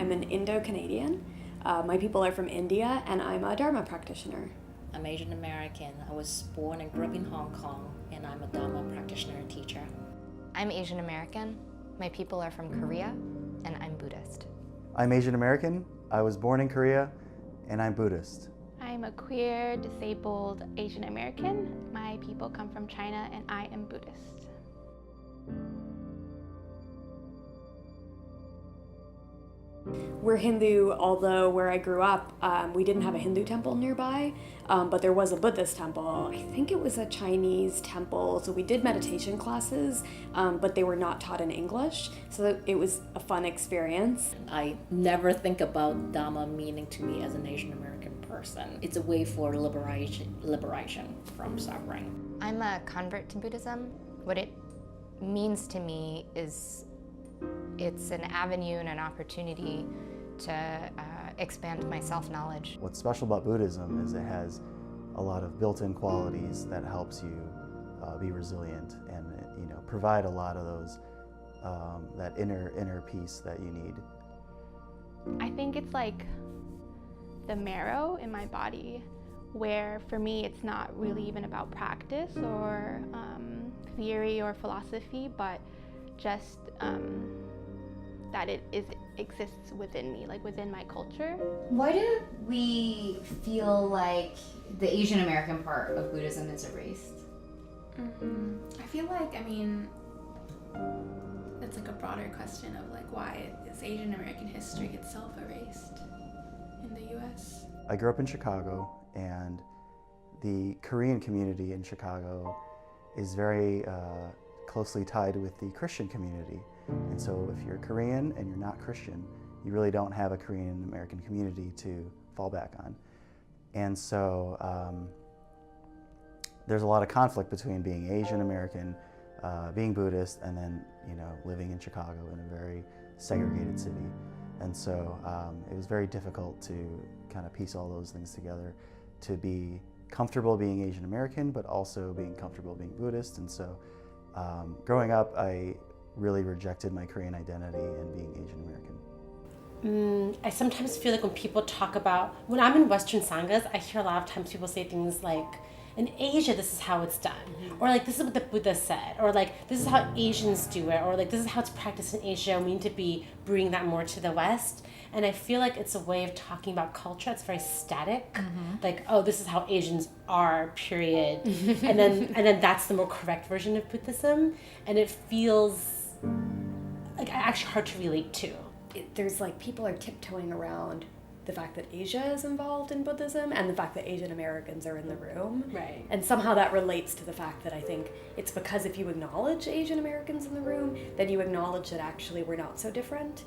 I'm an Indo-Canadian. My people are from India, and I'm a Dharma practitioner. I'm Asian American. I was born and grew up in Hong Kong, and I'm a Dharma practitioner and teacher. I'm Asian American. My people are from Korea, and I'm Buddhist. I'm Asian American. I was born in Korea, and I'm Buddhist. I'm a queer, disabled Asian American. My people come from China, and I am Buddhist. We're Hindu, although where I grew up, we didn't have a Hindu temple nearby, but there was a Buddhist temple. I think it was a Chinese temple, so we did meditation classes, but they were not taught in English, so it was a fun experience. I never think about Dharma meaning to me as an Asian American person. It's a way for liberation from suffering. I'm a convert to Buddhism. What it means to me is it's an avenue and an opportunity to expand my self-knowledge. What's special about Buddhism is it has a lot of built-in qualities that helps you be resilient and provide a lot of those that inner peace that you need. I think it's like the marrow in my body, where for me it's not really even about practice or theory or philosophy, but just that it exists within me, like within my culture. Why do we feel like the Asian American part of Buddhism is erased? I feel like, it's like a broader question of like why is Asian American history itself erased in the US? I grew up in Chicago, and the Korean community in Chicago is very closely tied with the Christian community. And so if you're Korean and you're not Christian, you really don't have a Korean American community to fall back on. And so there's a lot of conflict between being Asian American, being Buddhist, and then living in Chicago in a very segregated city. And so it was very difficult to kind of piece all those things together, to be comfortable being Asian American, but also being comfortable being Buddhist. And so growing up, I really rejected my Korean identity and being Asian American. I sometimes feel like when people talk about, when I'm in Western Sanghas, I hear a lot of times people say things like, in Asia, this is how it's done. Or like, this is what the Buddha said. Or like, this is how Asians do it. Or like, this is how it's practiced in Asia, and we need to be bringing that more to the West. And I feel like it's a way of talking about culture. It's very static. Like, oh, this is how Asians are, period. and then that's the more correct version of Buddhism. And it feels like actually hard to relate to. There's like, people are tiptoeing around the fact that Asia is involved in Buddhism and the fact that Asian Americans are in the room. Right. And somehow that relates to the fact that I think it's because if you acknowledge Asian Americans in the room, then you acknowledge that actually we're not so different.